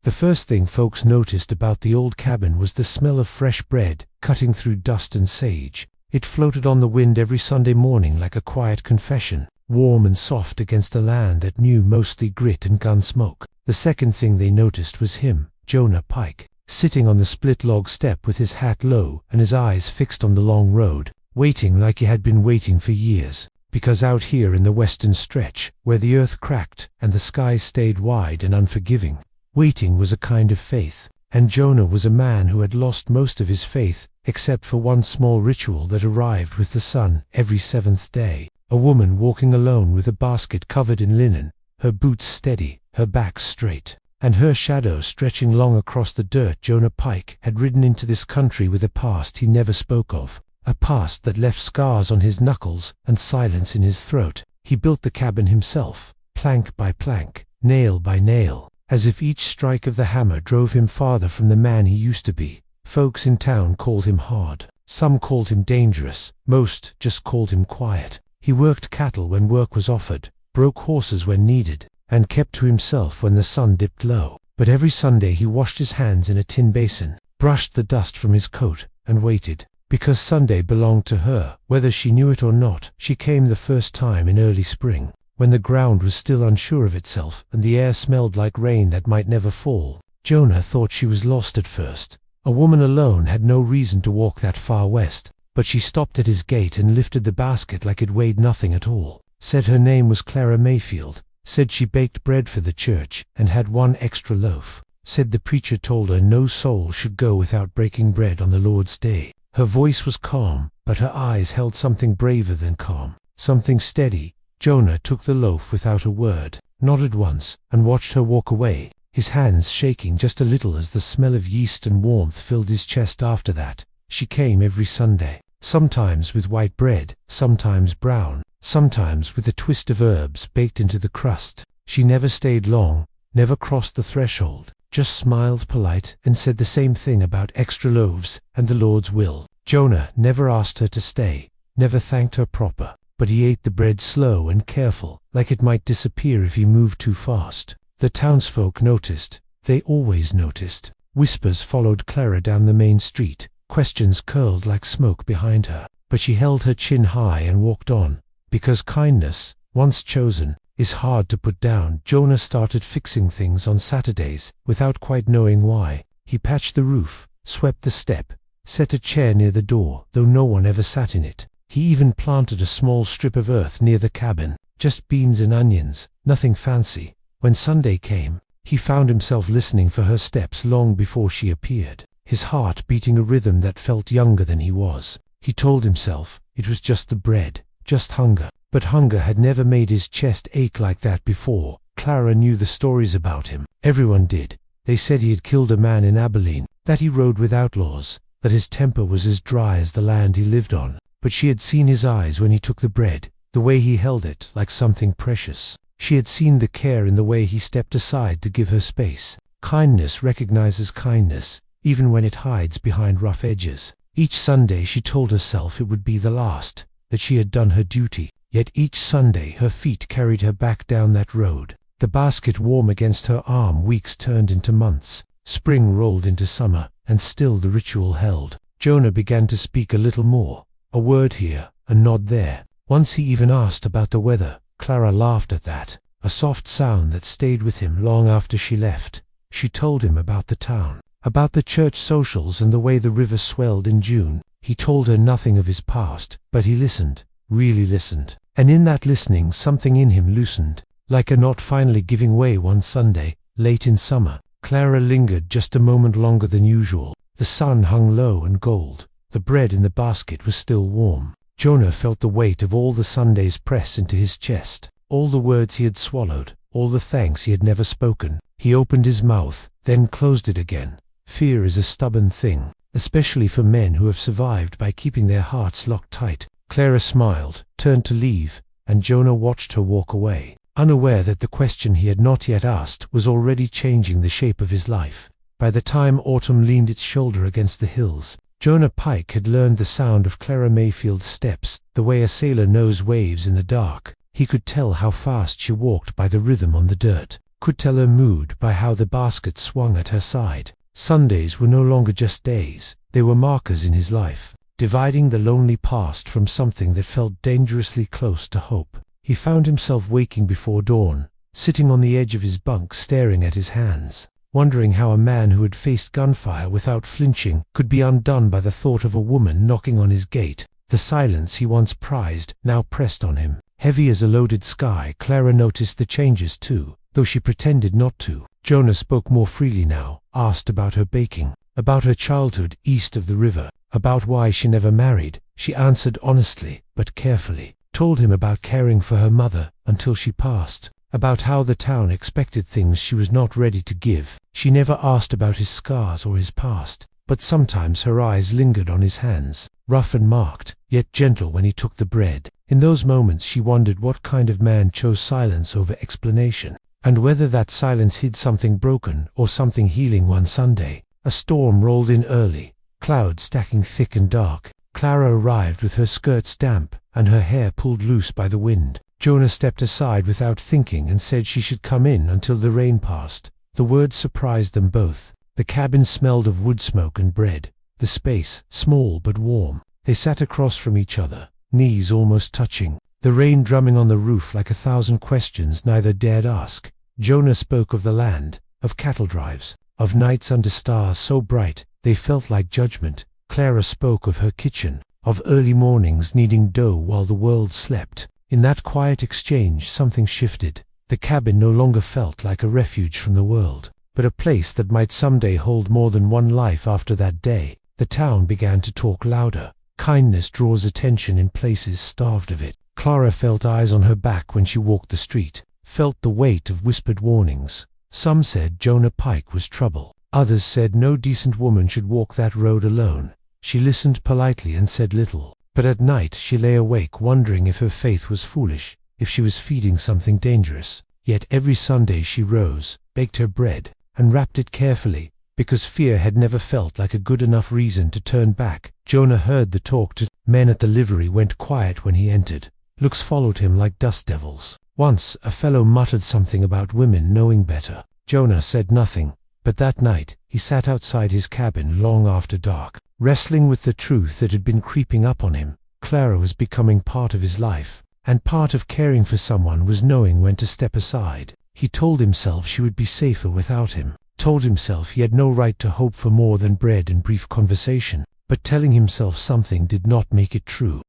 The first thing folks noticed about the old cabin was the smell of fresh bread, cutting through dust and sage. It floated on the wind every Sunday morning like a quiet confession, warm and soft against a land that knew mostly grit and gun smoke. The second thing they noticed was him, Jonah Pike, sitting on the split log step with his hat low and his eyes fixed on the long road, waiting like he had been waiting for years. Because out here in the western stretch, where the earth cracked and the sky stayed wide and unforgiving, waiting was a kind of faith, and Jonah was a man who had lost most of his faith, except for one small ritual that arrived with the sun every seventh day. A woman walking alone with a basket covered in linen, her boots steady, her back straight, and her shadow stretching long across the dirt. Jonah Pike had ridden into this country with a past he never spoke of, a past that left scars on his knuckles and silence in his throat. He built the cabin himself, plank by plank, nail by nail, as if each strike of the hammer drove him farther from the man he used to be. Folks in town called him hard. Some called him dangerous. Most just called him quiet. He worked cattle when work was offered, broke horses when needed, and kept to himself when the sun dipped low. But every Sunday he washed his hands in a tin basin, brushed the dust from his coat, and waited. Because Sunday belonged to her, whether she knew it or not. She came the first time in early spring, when the ground was still unsure of itself and the air smelled like rain that might never fall. Jonah thought she was lost at first. A woman alone had no reason to walk that far west, but she stopped at his gate and lifted the basket like it weighed nothing at all. Said her name was Clara Mayfield. Said she baked bread for the church and had one extra loaf. Said the preacher told her no soul should go without breaking bread on the Lord's day. Her voice was calm, but her eyes held something braver than calm, something steady. Jonah took the loaf without a word, nodded once, and watched her walk away, his hands shaking just a little as the smell of yeast and warmth filled his chest. After that, she came every Sunday, sometimes with white bread, sometimes brown, sometimes with a twist of herbs baked into the crust. She never stayed long, never crossed the threshold, just smiled polite and said the same thing about extra loaves and the Lord's will. Jonah never asked her to stay, never thanked her proper, but he ate the bread slow and careful, like it might disappear if he moved too fast. The townsfolk noticed. They always noticed. Whispers followed Clara down the main street. Questions curled like smoke behind her, but she held her chin high and walked on, because kindness, once chosen, is hard to put down. Jonah started fixing things on Saturdays, without quite knowing why. He patched the roof, swept the step, set a chair near the door, though no one ever sat in it. He even planted a small strip of earth near the cabin, just beans and onions, nothing fancy. When Sunday came, he found himself listening for her steps long before she appeared, his heart beating a rhythm that felt younger than he was. He told himself it was just the bread, just hunger. But hunger had never made his chest ache like that before. Clara knew the stories about him. Everyone did. They said he had killed a man in Abilene, that he rode with outlaws, that his temper was as dry as the land he lived on. But she had seen his eyes when he took the bread, the way he held it like something precious. She had seen the care in the way he stepped aside to give her space. Kindness recognizes kindness, even when it hides behind rough edges. Each Sunday she told herself it would be the last, that she had done her duty. Yet each Sunday her feet carried her back down that road. The basket warm against her arm. Weeks turned into months. Spring rolled into summer, and still the ritual held. Jonah began to speak a little more. A word here, a nod there. Once he even asked about the weather. Clara laughed at that, a soft sound that stayed with him long after she left. She told him about the town, about the church socials and the way the river swelled in June. He told her nothing of his past, but he listened, really listened. And in that listening something in him loosened, like a knot finally giving way. One Sunday, late in summer, Clara lingered just a moment longer than usual. The sun hung low and gold. The bread in the basket was still warm. Jonah felt the weight of all the Sundays press into his chest, all the words he had swallowed, all the thanks he had never spoken. He opened his mouth, then closed it again. Fear is a stubborn thing, especially for men who have survived by keeping their hearts locked tight. Clara smiled, turned to leave, and Jonah watched her walk away, unaware that the question he had not yet asked was already changing the shape of his life. By the time autumn leaned its shoulder against the hills, Jonah Pike had learned the sound of Clara Mayfield's steps, the way a sailor knows waves in the dark. He could tell how fast she walked by the rhythm on the dirt. could tell her mood by how the basket swung at her side. Sundays were no longer just days, they were markers in his life, dividing the lonely past from something that felt dangerously close to hope. He found himself waking before dawn, sitting on the edge of his bunk staring at his hands, wondering how a man who had faced gunfire without flinching could be undone by the thought of a woman knocking on his gate. The silence he once prized now pressed on him. Heavy as a loaded sky, Clara noticed the changes too, though she pretended not to. Jonah spoke more freely now, asked about her baking, about her childhood east of the river, about why she never married. She answered honestly, but carefully, told him about caring for her mother until she passed, about how the town expected things she was not ready to give. She never asked about his scars or his past, but sometimes her eyes lingered on his hands, rough and marked, yet gentle when he took the bread. In those moments she wondered what kind of man chose silence over explanation, and whether that silence hid something broken or something healing. One Sunday, a storm rolled in early, clouds stacking thick and dark. Clara arrived with her skirts damp and her hair pulled loose by the wind. Jonah stepped aside without thinking and said she should come in until the rain passed. The words surprised them both. The cabin smelled of wood smoke and bread, the space small but warm. They sat across from each other, knees almost touching, the rain drumming on the roof like 1,000 questions neither dared ask. Jonah spoke of the land, of cattle drives, of nights under stars so bright they felt like judgment. Clara spoke of her kitchen, of early mornings kneading dough while the world slept. In that quiet exchange something shifted. The cabin no longer felt like a refuge from the world, but a place that might someday hold more than one life. After that day, the town began to talk louder. Kindness draws attention in places starved of it. Clara felt eyes on her back when she walked the street, felt the weight of whispered warnings. Some said Jonah Pike was trouble. Others said no decent woman should walk that road alone. She listened politely and said little, but at night she lay awake wondering if her faith was foolish, if she was feeding something dangerous. Yet every Sunday she rose, baked her bread, and wrapped it carefully, because fear had never felt like a good enough reason to turn back. Jonah heard the talk to men at the livery went quiet when he entered. Looks followed him like dust devils. Once a fellow muttered something about women knowing better. Jonah said nothing, but that night he sat outside his cabin long after dark, wrestling with the truth that had been creeping up on him. Clara was becoming part of his life, and part of caring for someone was knowing when to step aside. He told himself she would be safer without him, told himself he had no right to hope for more than bread and brief conversation, but telling himself something did not make it true.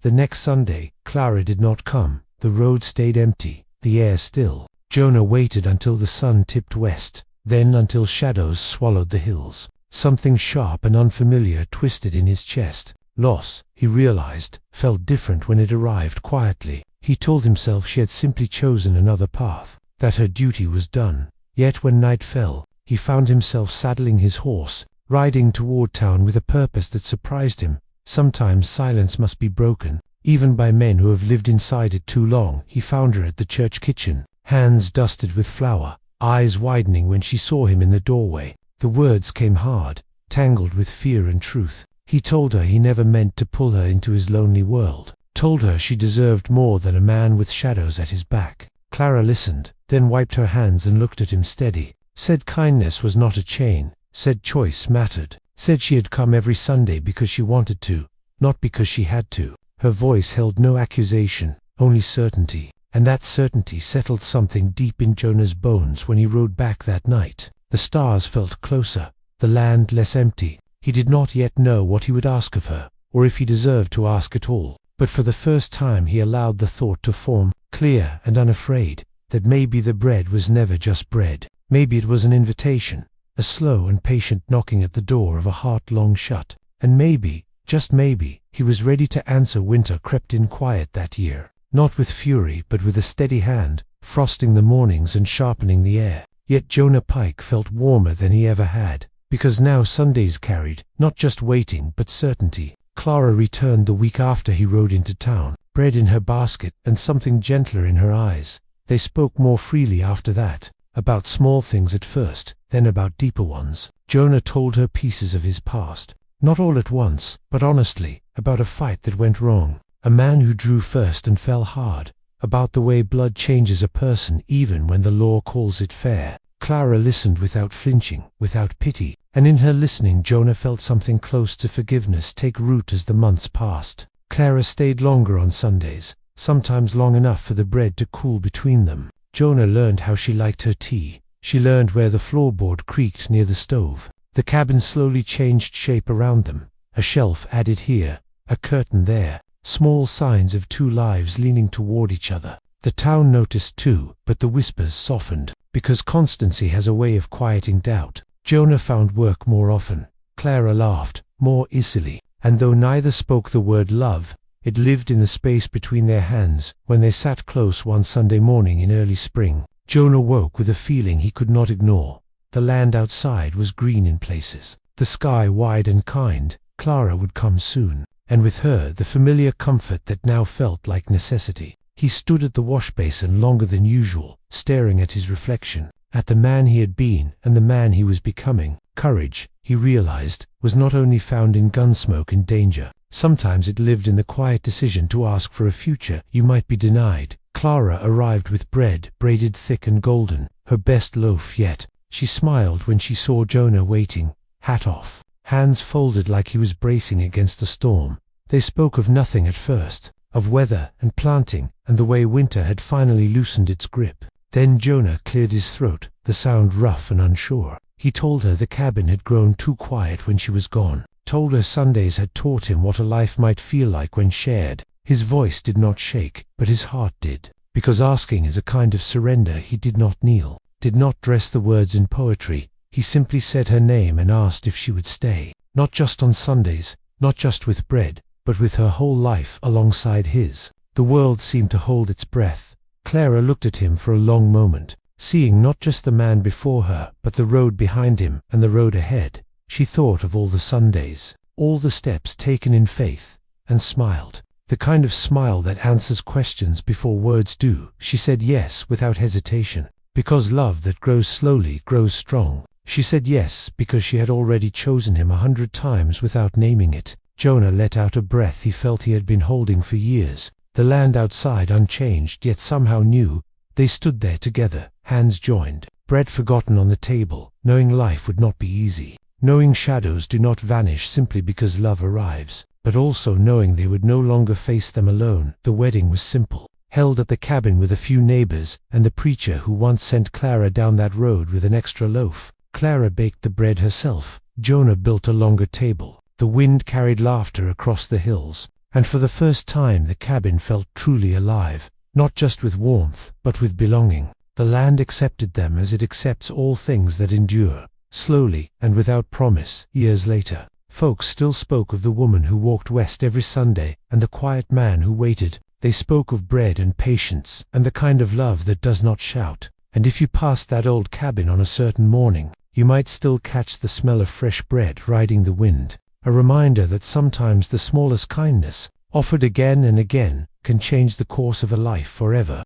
The next Sunday, Clara did not come. The road stayed empty, the air still. Jonah waited until the sun tipped west, then until shadows swallowed the hills. Something sharp and unfamiliar twisted in his chest. Loss, he realized, felt different when it arrived quietly. He told himself she had simply chosen another path, that her duty was done. Yet when night fell, he found himself saddling his horse, riding toward town with a purpose that surprised him. Sometimes silence must be broken, even by men who have lived inside it too long. He found her at the church kitchen, hands dusted with flour, eyes widening when she saw him in the doorway. The words came hard, tangled with fear and truth. He told her he never meant to pull her into his lonely world, told her she deserved more than a man with shadows at his back. Clara listened, then wiped her hands and looked at him steady, said kindness was not a chain, said choice mattered, said she had come every Sunday because she wanted to, not because she had to. Her voice held no accusation, only certainty, and that certainty settled something deep in Jonah's bones when he rode back that night. The stars felt closer, the land less empty. He did not yet know what he would ask of her, or if he deserved to ask at all, but for the first time he allowed the thought to form, clear and unafraid, that maybe the bread was never just bread. Maybe it was an invitation, a slow and patient knocking at the door of a heart long shut, and maybe, just maybe, he was ready to answer. Winter crept in quiet that year, not with fury but with a steady hand, frosting the mornings and sharpening the air. Yet Jonah Pike felt warmer than he ever had, because now Sundays carried, not just waiting but certainty. Clara returned the week after he rode into town, bread in her basket and something gentler in her eyes. They spoke more freely after that, about small things at first, then about deeper ones. Jonah told her pieces of his past, not all at once, but honestly, about a fight that went wrong, a man who drew first and fell hard, about the way blood changes a person even when the law calls it fair. Clara listened without flinching, without pity, and in her listening Jonah felt something close to forgiveness take root as the months passed. Clara stayed longer on Sundays, sometimes long enough for the bread to cool between them. Jonah learned how she liked her tea. She learned where the floorboard creaked near the stove. The cabin slowly changed shape around them. A shelf added here, a curtain there, small signs of two lives leaning toward each other. The town noticed too, but the whispers softened, because constancy has a way of quieting doubt. Jonah found work more often. Clara laughed, more easily, and though neither spoke the word love, it lived in the space between their hands. When they sat close one Sunday morning in early spring, Jonah woke with a feeling he could not ignore. The land outside was green in places, the sky wide and kind. Clara would come soon, and with her the familiar comfort that now felt like necessity. He stood at the wash basin longer than usual, staring at his reflection, at the man he had been and the man he was becoming. Courage, he realized, was not only found in gunsmoke and danger. Sometimes it lived in the quiet decision to ask for a future you might be denied. Clara arrived with bread braided thick and golden, her best loaf yet. She smiled when she saw Jonah waiting, hat off, hands folded like he was bracing against the storm. They spoke of nothing at first, of weather and planting and the way winter had finally loosened its grip. Then Jonah cleared his throat, the sound rough and unsure. He told her the cabin had grown too quiet when she was gone, told her Sundays had taught him what a life might feel like when shared. His voice did not shake, but his heart did, because asking is a kind of surrender. He did not kneel, did not dress the words in poetry. He simply said her name and asked if she would stay, not just on Sundays, not just with bread, but with her whole life alongside his. The world seemed to hold its breath. Clara looked at him for a long moment, seeing not just the man before her, but the road behind him and the road ahead. She thought of all the Sundays, all the steps taken in faith, and smiled. The kind of smile that answers questions before words do. She said yes without hesitation, because love that grows slowly grows strong. She said yes because she had already chosen him 100 times without naming it. Jonah let out a breath he felt he had been holding for years. The land outside unchanged yet somehow new. They stood there together, hands joined, bread forgotten on the table, knowing life would not be easy, knowing shadows do not vanish simply because love arrives, but also knowing they would no longer face them alone. The wedding was simple, held at the cabin with a few neighbors and the preacher who once sent Clara down that road with an extra loaf. Clara baked the bread herself. Jonah built a longer table. The wind carried laughter across the hills, and for the first time the cabin felt truly alive, not just with warmth, but with belonging. The land accepted them as it accepts all things that endure. Slowly, and without promise, years later, folks still spoke of the woman who walked west every Sunday, and the quiet man who waited. They spoke of bread and patience, and the kind of love that does not shout. And if you passed that old cabin on a certain morning, you might still catch the smell of fresh bread riding the wind. A reminder that sometimes the smallest kindness, offered again and again, can change the course of a life forever.